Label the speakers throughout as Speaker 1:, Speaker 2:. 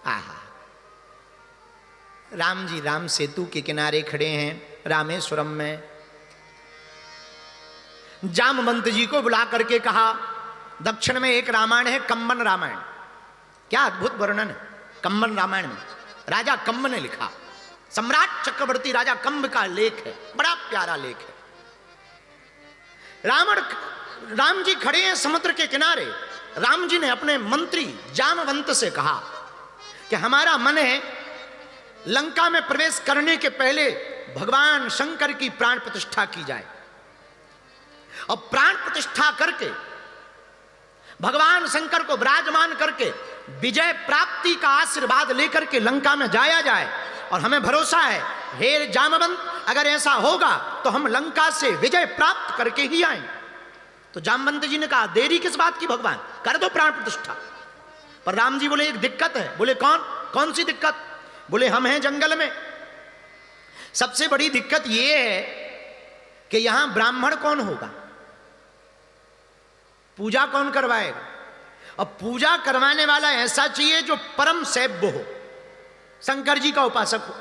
Speaker 1: आहा, राम जी राम सेतु के किनारे खड़े हैं रामेश्वरम में। जामवंत जी को बुला करके कहा, दक्षिण में एक रामायण है कम्बन रामायण, क्या अद्भुत वर्णन है कम्बन रामायण में। राजा कंब ने लिखा, सम्राट चक्रवर्ती राजा कंब का लेख है, बड़ा प्यारा लेख है। राम जी खड़े हैं समुद्र के किनारे। राम जी ने अपने मंत्री जामवंत से कहा कि हमारा मन है लंका में प्रवेश करने के पहले भगवान शंकर की प्राण प्रतिष्ठा की जाए, और प्राण प्रतिष्ठा करके भगवान शंकर को विराजमान करके विजय प्राप्ति का आशीर्वाद लेकर के लंका में जाया जाए। और हमें भरोसा है हे जामवंत, अगर ऐसा होगा तो हम लंका से विजय प्राप्त करके ही आएंगे। तो जामवंत जी ने कहा, देरी किस बात की भगवान, कर दो प्राण प्रतिष्ठा। पर राम जी बोले, एक दिक्कत है। बोले कौन सी दिक्कत? बोले हम हैं जंगल में, सबसे बड़ी दिक्कत यह है कि यहां ब्राह्मण कौन होगा, पूजा कौन करवाएगा। और पूजा करवाने वाला ऐसा चाहिए जो परम सैव्य हो, शंकर जी का उपासक हो,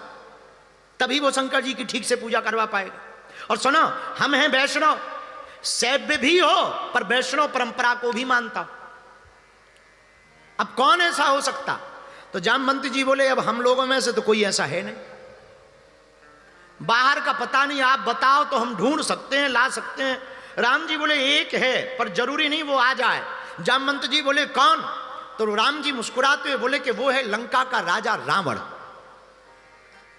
Speaker 1: तभी वो शंकर जी की ठीक से पूजा करवा पाएगा। और सुनो, हम हैं वैष्णव, सैव्य भी हो पर वैष्णव परंपरा को भी मानता। अब कौन ऐसा हो सकता? तो जामवंत जी बोले, अब हम लोगों में से तो कोई ऐसा है नहीं, बाहर का पता नहीं, आप बताओ तो हम ढूंढ सकते हैं, ला सकते हैं। राम जी बोले, एक है पर जरूरी नहीं वो आ जाए। जामवंत जी बोले, कौन? तो राम जी मुस्कुराते हुए बोले कि वो है लंका का राजा रावण।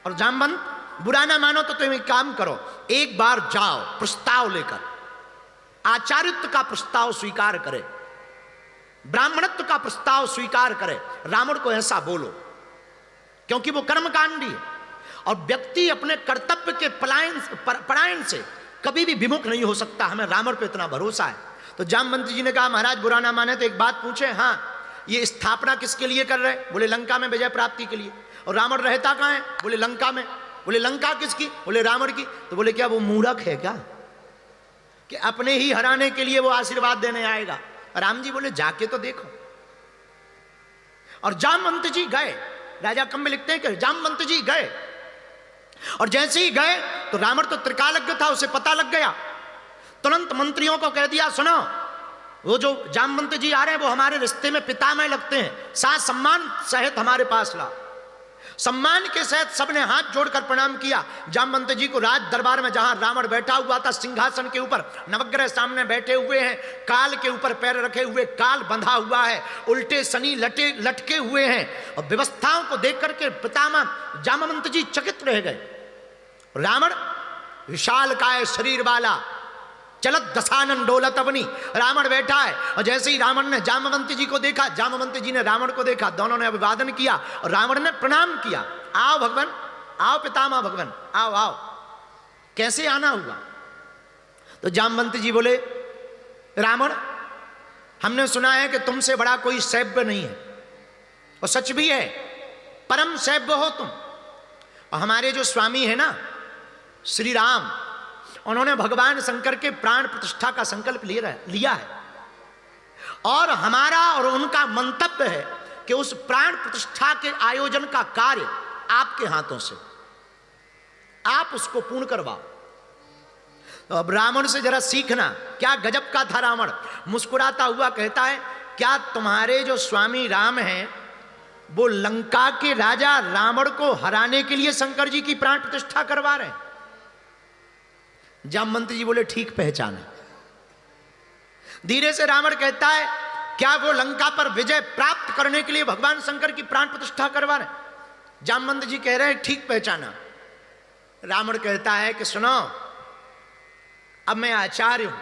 Speaker 1: और जामवंत, बुरा ना मानो तो तुम एक काम करो, एक बार जाओ प्रस्ताव लेकर, आचार्यत्व का प्रस्ताव स्वीकार करे, ब्राह्मणत्व का प्रस्ताव स्वीकार करे, रावण को ऐसा बोलो, क्योंकि वो कर्मकांडी है और व्यक्ति अपने कर्तव्य के पलायन से कभी भी विमुख नहीं हो सकता। हमें रावण पे इतना भरोसा है। तो जामवंत जी ने कहा, महाराज बुरा ना माने तो एक बात पूछे, हाँ ये स्थापना किसके लिए कर रहे? बोले लंका में विजय प्राप्ति के लिए। और रावण रहता कहाँ है? बोले लंका में। बोले लंका किसकी? बोले रावण की। तो बोले क्या वो मूर्ख है क्या कि अपने ही हराने के लिए वो आशीर्वाद देने आएगा? राम जी बोले, जाके तो देखो। और जामवंत जी गए, राजा कंब लिखते हैं कि जामवंत जी गए, और जैसे ही गए तो रावण तो त्रिकालज्ञ था, उसे पता लग गया। तुरंत मंत्रियों को कह दिया, सुनो वो जो जामवंत जी आ रहे हैं वो हमारे रिश्ते में पितामह लगते हैं, साथ सम्मान सहित हमारे पास ला। सम्मान के सहित सबने हाथ जोड़कर प्रणाम किया। जामवंत जी को राज दरबार में जहां रावण बैठा हुआ था सिंहासन के ऊपर, नवग्रह सामने बैठे हुए हैं, काल के ऊपर पैर रखे हुए, काल बंधा हुआ है, उल्टे शनि लटके हुए हैं। और व्यवस्थाओं को देख करके पितामह जामवंत जी चकित रह गए। रावण विशालकाय शरीर वाला, चलत दशानन डोलत अवनी, रावण बैठा है। और जैसे ही रावण ने जामवंत जी को देखा, जामवंत जी ने रावण को देखा, दोनों ने अभिवादन किया और रावण ने प्रणाम किया। आओ भगवान, आओ पितामह भगवान, आओ आओ। कैसे आना हुआ? तो जामवंत जी बोले, रावण हमने सुना है कि तुमसे बड़ा कोई सैव्य नहीं है, और सच भी है, परम सैव्य हो तुम। और हमारे जो स्वामी है ना श्री राम, उन्होंने भगवान शंकर के प्राण प्रतिष्ठा का संकल्प लिया है, और हमारा और उनका मंतव्य है कि उस प्राण प्रतिष्ठा के आयोजन का कार्य आपके हाथों से, आप उसको पूर्ण करवाओ। तो अब रावण से जरा सीखना, क्या गजब का था रावण। मुस्कुराता हुआ कहता है, क्या तुम्हारे जो स्वामी राम हैं वो लंका के राजा रावण को हराने के लिए शंकर जी की प्राण प्रतिष्ठा करवा रहे हैं? जामवंत जी बोले, ठीक पहचाना। धीरे से रावण कहता है, क्या वो लंका पर विजय प्राप्त करने के लिए भगवान शंकर की प्राण प्रतिष्ठा करवा रहे? जामवंत जी कह रहे हैं, ठीक पहचाना। रावण कहता है कि सुनो, अब मैं आचार्य हूं,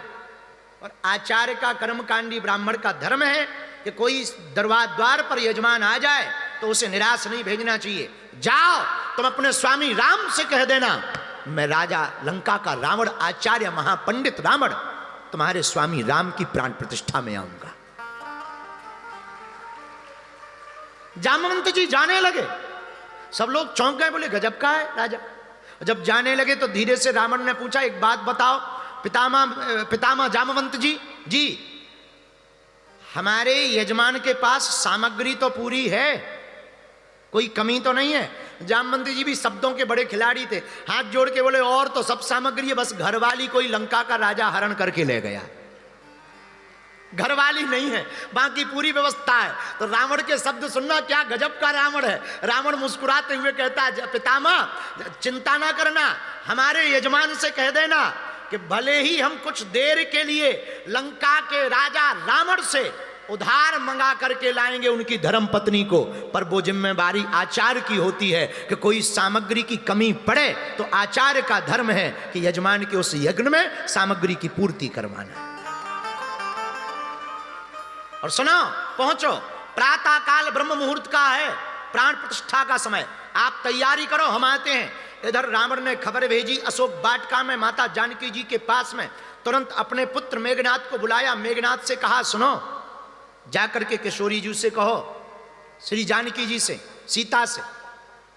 Speaker 1: और आचार्य का कर्मकांडी ब्राह्मण का धर्म है कि कोई द्वार पर यजमान आ जाए तो उसे निराश नहीं भेजना चाहिए। जाओ तुम अपने स्वामी राम से कह देना, मैं राजा लंका का रावण, आचार्य महापंडित रावण, तुम्हारे स्वामी राम की प्राण प्रतिष्ठा में आऊंगा। जामवंत जी जाने लगे, सब लोग चौंक गए, बोले गजब का है राजा। जब जाने लगे तो धीरे से रावण ने पूछा, एक बात बताओ पितामह जामवंत जी, हमारे यजमान के पास सामग्री तो पूरी है, कोई कमी तो नहीं है। जामवंत जी भी शब्दों के बड़े खिलाड़ी थे, हाथ जोड़ के बोले और तो सब सामग्री है, बस घरवाली कोई लंका का राजा हरण करके ले गया, घरवाली नहीं है, बाकी पूरी व्यवस्था है। तो रावण के शब्द सुनना, क्या गजब का रावण है। रावण मुस्कुराते हुए कहता है, पितामह चिंता ना करना, हमारे यजमान से कह देना कि भले ही हम कुछ देर के लिए लंका के राजा रावण से उधार मंगा करके लाएंगे उनकी धर्म पत्नी को, पर वो जिम्मेदारी आचार्य की होती है कि कोई सामग्री की कमी पड़े तो आचार्य का धर्म है कि यजमान के उस यज्ञ में सामग्री की पूर्ति करवाना। और सुनो, पहुंचो, प्रातः काल ब्रह्म मुहूर्त का है, प्राण प्रतिष्ठा का समय, आप तैयारी करो, हम आते हैं। इधर रावण ने खबर भेजी अशोक वाटिका में माता जानकी जी के पास में, तुरंत अपने पुत्र मेघनाथ को बुलाया। मेघनाथ से कहा, सुनो, जाकर के किशोरी जी से कहो, श्री जानकी जी से, सीता से,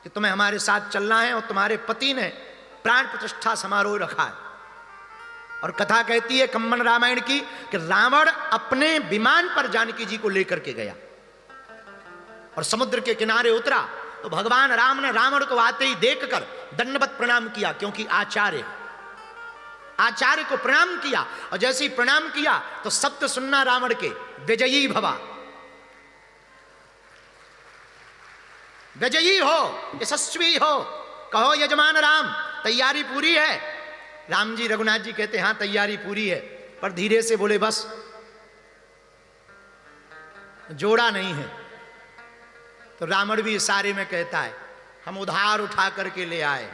Speaker 1: कि तुम्हें हमारे साथ चलना है और तुम्हारे पति ने प्राण प्रतिष्ठा समारोह रखा है। और कथा कहती है कम्मन रामायण की कि रावण अपने विमान पर जानकी जी को लेकर के गया और समुद्र के किनारे उतरा तो भगवान राम ने रावण को आते ही देखकर दंडवत प्रणाम किया, क्योंकि आचार्य को प्रणाम किया। और जैसे ही प्रणाम किया तो शब्द सुनना रावण के, विजयी भवा, विजयी हो, यशस्वी हो, कहो यजमान राम तैयारी पूरी है। राम जी, रघुनाथ जी कहते हां तैयारी पूरी है, पर धीरे से बोले बस जोड़ा नहीं है। तो रावण भी इशारे में कहता है, हम उधार उठा करके ले आए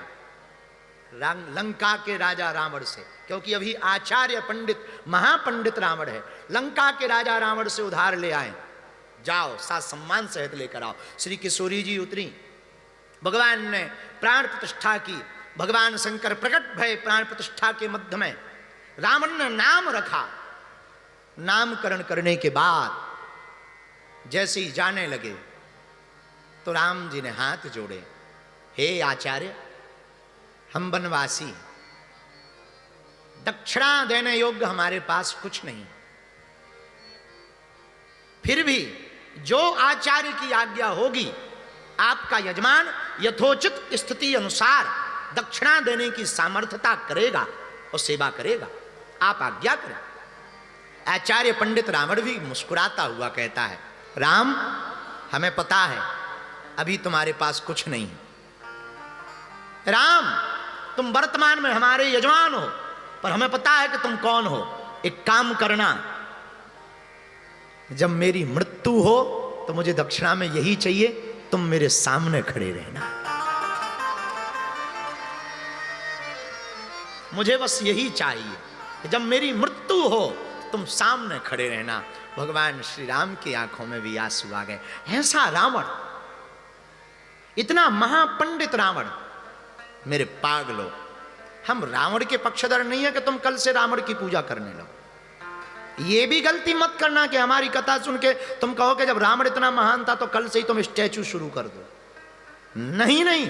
Speaker 1: लंका के राजा रावण से, क्योंकि अभी आचार्य पंडित महापंडित रावण है, लंका के राजा रावण से उधार ले आए, जाओ साथ सम्मान सहित लेकर आओ। श्री किशोरी जी उतरी, भगवान ने प्राण प्रतिष्ठा की, भगवान शंकर प्रकट भय प्राण प्रतिष्ठा के मध्य में। रावण ने नाम रखा, नामकरण करने के बाद जैसे ही जाने लगे तो राम जी ने हाथ जोड़े, हे आचार्य, हम वनवासी, दक्षिणा देने योग्य हमारे पास कुछ नहीं, फिर भी जो आचार्य की आज्ञा होगी आपका यजमान यथोचित स्थिति अनुसार दक्षिणा देने की सामर्थ्यता करेगा और सेवा करेगा, आप आज्ञा करें। आचार्य पंडित रावण भी मुस्कुराता हुआ कहता है, राम हमें पता है अभी तुम्हारे पास कुछ नहीं है, राम तुम वर्तमान में हमारे यजमान हो, पर हमें पता है कि तुम कौन हो। एक काम करना, जब मेरी मृत्यु हो तो मुझे दक्षिणा में यही चाहिए, तुम मेरे सामने खड़े रहना, मुझे बस यही चाहिए कि जब मेरी मृत्यु हो तुम सामने खड़े रहना। भगवान श्री राम की आंखों में भी आंसू आ गए। ऐसा रावण, इतना महापंडित रावण, मेरे पागलो, हम रावण के पक्षधर नहीं है कि तुम कल से रावण की पूजा करने लगो। ये भी गलती मत करना कि हमारी कथा सुन के तुम कहो कि जब रावण इतना महान था तो कल से ही तुम स्टैचू शुरू कर दो। नहीं नहीं,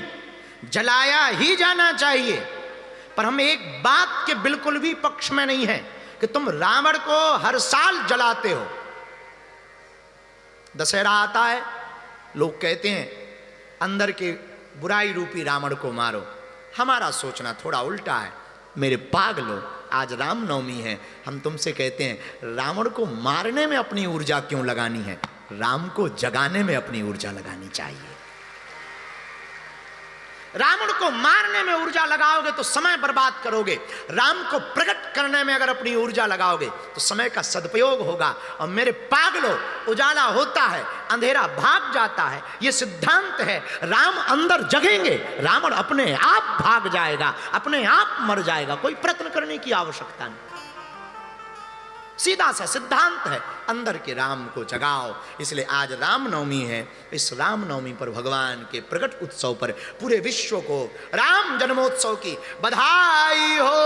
Speaker 1: जलाया ही जाना चाहिए। पर हम एक बात के बिल्कुल भी पक्ष में नहीं है कि तुम रावण को हर साल जलाते हो। दशहरा आता है, लोग कहते हैं अंदर के बुराई रूपी रावण को मारो। हमारा सोचना थोड़ा उल्टा है। मेरे पागलो, आज रामनवमी है, हम तुमसे कहते हैं रावण को मारने में अपनी ऊर्जा क्यों लगानी है, राम को जगाने में अपनी ऊर्जा लगानी चाहिए। रावण को मारने में ऊर्जा लगाओगे तो समय बर्बाद करोगे, राम को प्रकट करने में अगर अपनी ऊर्जा लगाओगे तो समय का सदुपयोग होगा। और मेरे पागलों, उजाला होता है, अंधेरा भाग जाता है, ये सिद्धांत है। राम अंदर जगेंगे, रावण अपने आप भाग जाएगा, अपने आप मर जाएगा, कोई प्रयत्न करने की आवश्यकता नहीं। सीधा सा सिद्धांत है, अंदर के राम को जगाओ। इसलिए आज रामनवमी है। इस रामनवमी पर भगवान के प्रकट उत्सव पर पूरे विश्व को राम जन्मोत्सव की बधाई हो।